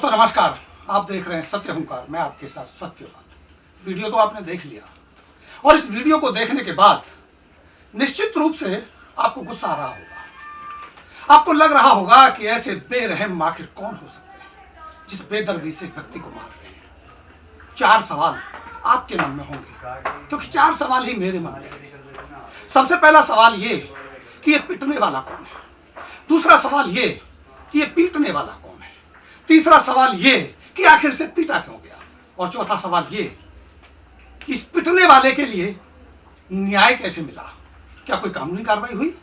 दोस्तों नमस्कार, आप देख रहे हैं सत्य हुंकार। मैं आपके साथ सत्यवान। वीडियो तो आपने देख लिया और इस वीडियो को देखने के बाद निश्चित रूप से आपको गुस्सा आ रहा होगा। आपको लग रहा होगा कि ऐसे बेरहम आखिर कौन हो सकते हैं जिस बेदर्दी से एक व्यक्ति को मार रहे हैं। 4 सवाल आपके मन में होंगे क्योंकि 4 सवाल ही मेरे मन में हैं। सबसे पहला सवाल ये कि ये पिटने वाला कौन है। दूसरा सवाल ये कि ये पीटने वाला कौन है। तीसरा सवाल ये कि आखिर से पीटा क्यों गया। और चौथा सवाल ये कि इस पिटने वाले के लिए न्याय कैसे मिला, क्या कोई कानूनी कार्रवाई हुई।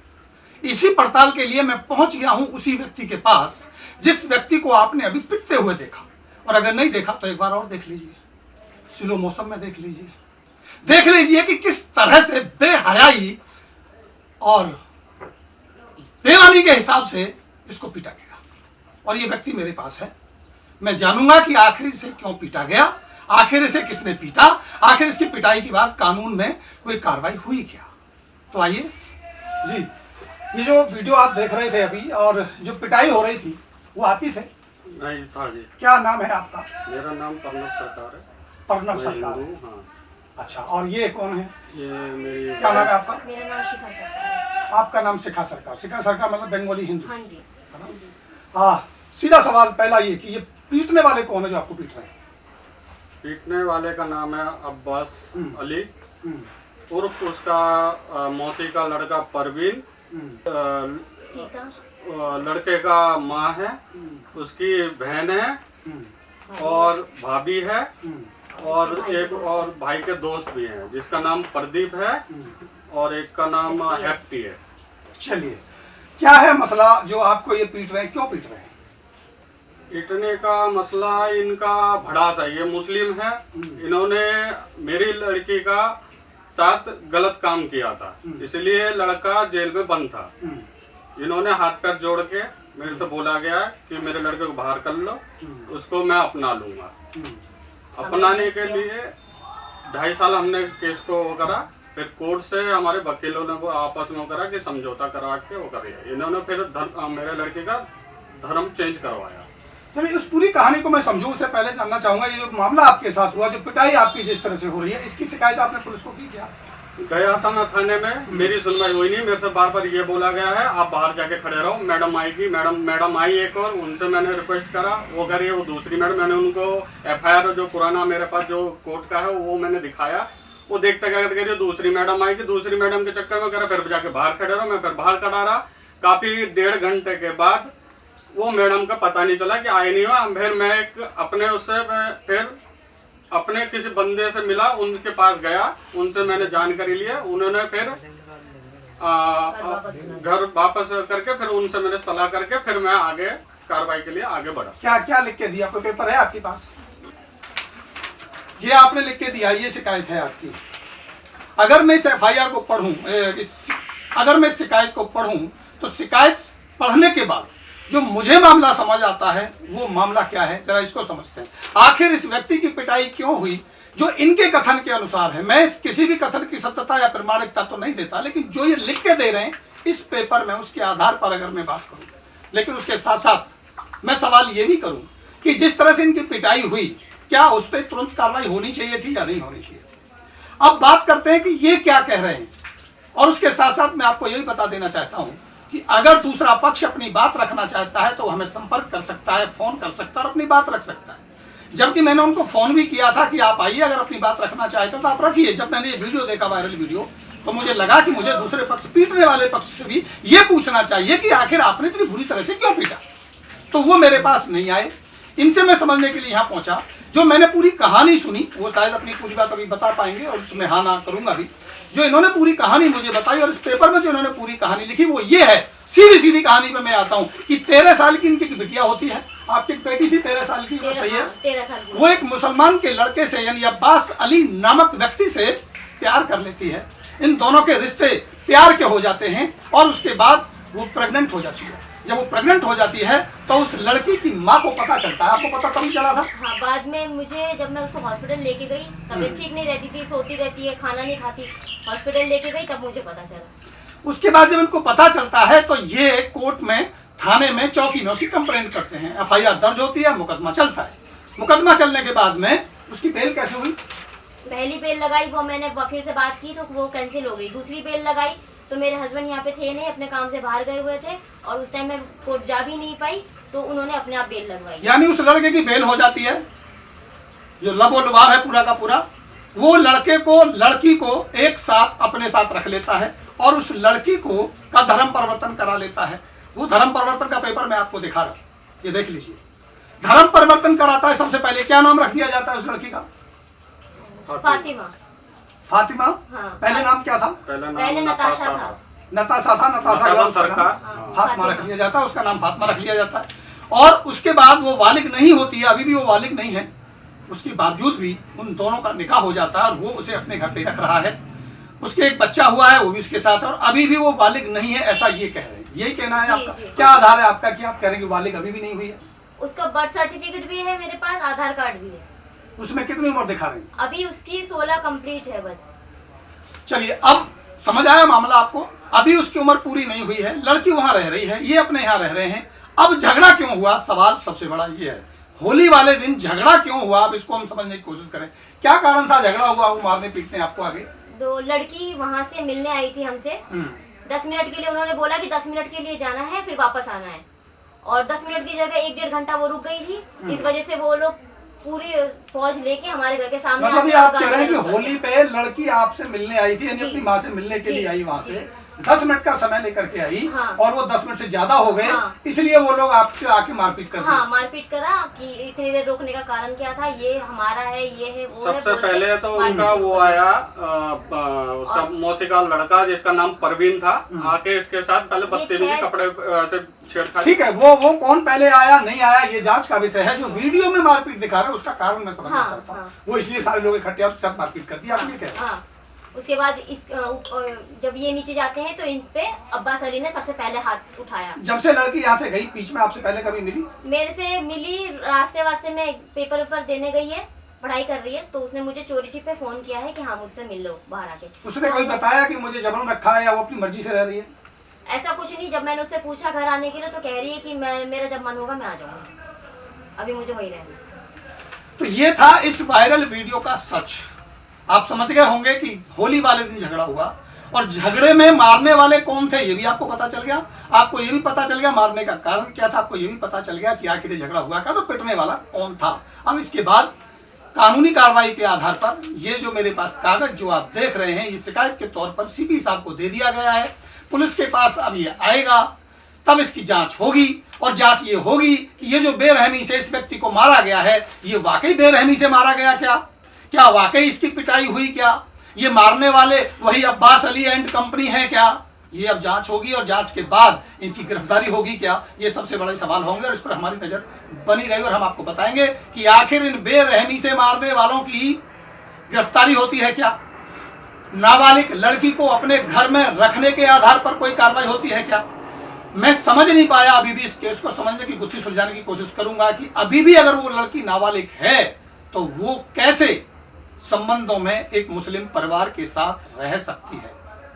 इसी पड़ताल के लिए मैं पहुंच गया हूं उसी व्यक्ति के पास जिस व्यक्ति को आपने अभी पिटते हुए देखा। और अगर नहीं देखा तो एक बार और देख लीजिए, स्लो मोशन में देख लीजिए, देख लीजिए कि किस तरह से बेहयाई और बेईमानी के हिसाब से इसको पीटा गया। और ये व्यक्ति मेरे पास है। मैं जानूंगा कि आखिर इसे क्यों पीटा गया, आखिर इसे किसने पीटा, आखिर इसकी पिटाई के बाद कानून में कोई कार्रवाई हुई क्या। तो आइए जी, ये जो वीडियो आप देख रहे थे अभी और जो पिटाई हो रही थी वो आप ही थे? नहीं था जी। क्या नाम है आपका? मेरा नाम प्रणव सरकार है। प्रणव सरकार है। हाँ। अच्छा, और ये कौन है? ये मेरी क्या नाम है आपका? मेरा नाम शिखा सरकार है। आपका नाम शिखा सरकार। शिखा सरकार मतलब बंगाली हिंदू? हाँ जी। है ना? जी। हाँ, सीधा सवाल पहला ये कि ये पीटने वाले कौन है जो आपको पीट रहे हैं? पीटने वाले का नाम है अब्बास अली उर्फ उसका मौसी का लड़का परवीन। सीता लड़के का माँ है, उसकी बहन है और भाभी है और एक और भाई के दोस्त भी हैं जिसका नाम प्रदीप है और एक का नाम हैप्पी है। चलिए, क्या है मसला जो आपको ये पीट रहे हैं, क्यों पीट रहे हैं? पीटने का मसला इनका भड़ास है। ये मुस्लिम है, इन्होंने मेरी लड़की का साथ गलत काम किया था, इसलिए लड़का जेल में बंद था। इन्होंने हाथ पैर जोड़ के मेरे से बोला गया कि मेरे लड़के को बाहर कर लो, उसको मैं अपना लूंगा। अपनाने के लिए 2.5 साल हमने केस को वो करा, फिर कोर्ट से हमारे वकीलों ने वो आपस में करा कि समझौता करा के वो करिए। इन्होंने फिर मेरे लड़के का धर्म चेंज करवाया। चलिए, उस पूरी कहानी को मैं समझूं उससे पहले जानना चाहूंगा ये जो मामला आपके साथ हुआ, जो पिटाई आपकी जिस तरह से हो रही है, इसकी शिकायत आपने पुलिस को की क्या? गया था मैं थाने में, मेरी सुनवाई हुई नहीं। मेरे से बार बार ये बोला गया है आप बाहर जाके खड़े रहो, मैडम आएगी। मैडम आई एक और, उनसे मैंने रिक्वेस्ट करा, वो करिए। वो दूसरी मैडम, मैंने उनको FIR जो पुराना मेरे पास जो कोर्ट का है वो मैंने दिखाया। वो देखते क्या दूसरी मैडम आएगी, दूसरी मैडम के चक्कर में करा फिर जाके बाहर खड़े रहो। मैं फिर बाहर खड़ा रहा। काफी 1.5 घंटे के बाद वो मैडम का पता नहीं चला कि आए नहीं हुआ। फिर मैं एक अपने उससे फिर अपने किसी बंदे से मिला, उनके पास गया, उनसे मैंने जानकारी लिया। उन्होंने फिर घर वापस करके फिर उनसे मैंने सलाह करके फिर मैं आगे कार्रवाई के लिए आगे बढ़ा। क्या क्या लिख के दिया? कोई पेपर है आपके पास? ये आपने लिख के दिया, ये शिकायत है आपकी। अगर मैं इस FIR को पढ़ूं, अगर मैं शिकायत को पढ़ूं तो शिकायत पढ़ने के बाद जो मुझे मामला समझ आता है वो मामला क्या है, जरा इसको समझते हैं। आखिर इस व्यक्ति की पिटाई क्यों हुई जो इनके कथन के अनुसार है। मैं इस किसी भी कथन की सत्यता या प्रमाणिकता तो नहीं देता, लेकिन जो ये लिख के दे रहे हैं इस पेपर में, उसके आधार पर अगर मैं बात करूं, लेकिन उसके साथ साथ मैं सवाल ये भी करूं कि जिस तरह से इनकी पिटाई हुई, क्या उस पर तुरंत कार्रवाई होनी चाहिए थी या नहीं होनी चाहिए थी। अब बात करते हैं कि ये क्या कह रहे हैं। और उसके साथ साथ मैं आपको यही बता देना चाहता हूं कि अगर दूसरा पक्ष अपनी बात रखना चाहता है तो हमें संपर्क कर सकता है, फोन कर सकता है और अपनी बात रख सकता है। जबकि मैंने उनको फोन भी किया था कि आप आइए, अगर अपनी बात रखना चाहते हो तो आप रखिए। जब मैंने ये वीडियो देखा, वायरल वीडियो, तो मुझे लगा कि मुझे दूसरे पक्ष, पीटने वाले पक्ष से भी ये पूछना चाहिए कि आखिर आपने इतनी बुरी तरह से क्यों पीटा। तो वो मेरे पास नहीं आए। इनसे मैं समझने के लिए यहाँ पहुंचा। जो मैंने पूरी कहानी सुनी, वो शायद अपनी पूरी बात अभी बता पाएंगे और उसमें हाँ ना करूंगा भी। जो इन्होंने पूरी कहानी मुझे बताई और इस पेपर में जो इन्होंने पूरी कहानी लिखी वो ये है। सीधी सीधी कहानी पे मैं आता हूँ कि 13 साल की इनकी बिटिया होती है। आपकी बेटी थी 13 साल की, वो सही है? 13 साल की। वो एक मुसलमान के लड़के से यानी अब्बास अली नामक व्यक्ति से प्यार कर लेती है। इन दोनों के रिश्ते प्यार के हो जाते हैं और उसके बाद वो प्रेग्नेंट हो जाती है। जब वो प्रेग्नेंट हो जाती है तो उस लड़की की माँ को पता चलता है। आपको पता तभी चला था? हाँ, बाद में मुझे, जब मैं उसको हॉस्पिटल लेके गई, तबीयत ठीक नहीं रहती थी, सोती रहती है, खाना नहीं खाती, हॉस्पिटल लेके गई तब मुझे पता चला। उसके बाद जब इनको पता चलता है तो ये कोर्ट में थाने में चौकी में उसकी कंप्लेंट करते हैं, FIR दर्ज होती है, मुकदमा चलता है। मुकदमा चलने के बाद में उसकी बेल कैसे हुई? पहली बेल लगाई वो मैंने वकील से बात की तो वो कैंसिल हो गई। दूसरी बेल लगाई तो मेरे हस्बैंड यहाँ पे थे नहीं, अपने काम से बाहर गए हुए थे और उस टाइम मैं कोर्ट जा भी नहीं पाई, तो उन्होंने अपने आप बेल लगवाई। यानी उस लड़के की बेल हो जाती है, जो लबो लुबाब है पूरा का पूरा, वो लड़की को एक साथ अपने साथ रख लेता है और उस लड़की को का धर्म परिवर्तन करा लेता है। वो धर्म परिवर्तन का पेपर मैं आपको दिखा रहा हूँ, ये देख लीजिए। धर्म परिवर्तन कराता है, सबसे पहले क्या नाम रख दिया जाता है उस लड़की का? फातिमा। फातिमा? हाँ। पहले नाम क्या था? पहले नताशा था। नताशा था, नताशा के बाद उसका नाम हाँ। फातिमा रख लिया जाता है, उसका नाम फातिमा रख लिया जाता है। और उसके बाद वो वालिग नहीं होती है, अभी भी वो वालिग नहीं है, उसके बावजूद भी उन दोनों का निकाह हो जाता है और वो उसे अपने घर पे रख रहा है। उसके एक बच्चा हुआ है, वो भी उसके साथ है और अभी भी वो वालिग नहीं है, ऐसा ये कह रहे हैं। यही कहना है आपका? क्या आधार है आपका कि आप कह रहे हैं कि वालिग अभी भी नहीं हुई है? उसका बर्थ सर्टिफिकेट भी है मेरे पास, आधार कार्ड भी है। उसमें कितनी उम्र दिखा रहे हैं? अभी उसकी 16 कंप्लीट है बस। चलिए, अब समझ आया मामला आपको? अभी उसकी उम्र पूरी नहीं हुई है, लड़की वहां रह रही है, ये अपने यहाँ रह रहे हैं। अब झगड़ा क्यों हुआ, सवाल सबसे बड़ा ये है। होली वाले दिन झगड़ा क्यों हुआ, अब इसको हम समझने की कोशिश करें। क्या कारण था झगड़ा हुआ, वो मारने पीटने आपको आगे? दो लड़की वहाँ से मिलने आई थी हमसे। 10 मिनट के लिए उन्होंने बोला कि 10 मिनट के लिए जाना है, फिर वापस आना है, और 10 मिनट की जगह 1-1.5 घंटा वो रुक गई थी। इस वजह से वो लोग पूरी फौज लेके हमारे घर के सामने मतलब ये आप कह रहे हैं कि होली पे लड़की आपसे मिलने आई थी, यानी अपनी माँ से मिलने के लिए आई, वहाँ से 10 मिनट का समय लेकर के आई। हाँ। और वो 10 मिनट से ज्यादा हो गए। हाँ। इसलिए वो लोग आपके आके मारपीट कर हाँ, मारपीट करा कि इतनी देर रोकने का कारण क्या था, ये हमारा है, ये है, वो है, सबसे बोल के पहले तो मारपीट उनका वो करा। आया उसका मौसी का लड़का जिसका नाम परवीन था, आके इसके साथ पहले बदतमीजी कपड़े से छेड़खानी। ठीक है, वो कौन पहले आया नहीं आया ये जांच का विषय है। जो वीडियो में मारपीट दिखा रहे हैं उसका कारण मैं समझना हाँ, चाहता हूँ। हाँ। वो इसलिए सारे लोग इकट्ठे और उसके साथ मारपीट कर दी, आप ये कह रहे हैं? हाँ। उसके बाद जब ये नीचे जाते हैं तो इन पे अब्बास अली ने सबसे पहले हाथ उठाया। जब से लड़की यहाँ से गई, बीच में आपसे पहले कभी मिली? मेरे से मिली, रास्ते वास्ते में पेपर वेपर देने गई है, पढ़ाई कर रही है, तो उसने मुझे चोरी छिपे फोन किया है कि हाँ मुझसे मिल लो बाहर आके। उसने कभी बताया कि मुझे जबरन रखा है या वो अपनी मर्जी से रह रही है? ऐसा कुछ नहीं। जब मैंने उससे पूछा घर आने के लिए तो कह रही है कि मेरा जब मन होगा मैं आ जाऊंगी, अभी मुझे वही रहना। तो ये था इस वायरल वीडियो का सच। आप समझ गए होंगे कि होली वाले दिन झगड़ा हुआ और झगड़े में मारने वाले कौन थे ये भी आपको पता चल गया। आपको ये भी पता चल गया मारने का कारण क्या था, आपको ये भी पता चल गया कि आखिर ये झगड़ा हुआ क्या, तो पिटने वाला कौन था। अब इसके बाद कानूनी कार्रवाई के आधार पर ये जो मेरे पास कागज जो आप देख रहे हैं, ये शिकायत के तौर पर CP साहब को दे दिया गया है। पुलिस के पास अब ये आएगा, तब इसकी जांच होगी और जांच ये होगी कि ये जो बेरहमी से इस व्यक्ति को मारा गया है, ये वाकई बेरहमी से मारा गया क्या वाकई इसकी पिटाई हुई, क्या ये मारने वाले वही अब्बास अली एंड कंपनी है क्या? ये अब जांच होगी और जांच के बाद इनकी गिरफ्तारी होगी क्या, ये सबसे बड़े सवाल होंगे और इस पर हमारी नजर बनी रहेगी और हम आपको बताएंगे कि आखिर इन बेरहमी से मारने वालों की गिरफ्तारी होती है क्या, नाबालिग लड़की को अपने घर में रखने के आधार पर कोई कार्रवाई होती है क्या। मैं समझ नहीं पाया अभी भी इस केस को समझने की, गुत्थी सुलझाने की कोशिश करूंगा कि अभी भी अगर वो लड़की नाबालिग है तो वो कैसे संबंधों में एक मुस्लिम परिवार के साथ रह सकती है,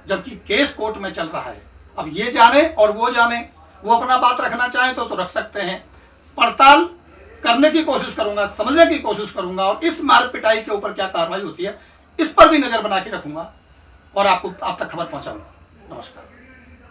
जबकि केस कोर्ट में चल रहा है। अब ये जाने और वो जाने, वो अपना बात रखना चाहें तो रख सकते हैं। पड़ताल करने की कोशिश करूंगा, समझने की कोशिश करूंगा और इस मार पिटाई के ऊपर क्या कार्रवाई होती है इस पर भी नजर बना के रखूंगा और आप तक खबर पहुंचाऊंगा। नमस्कार।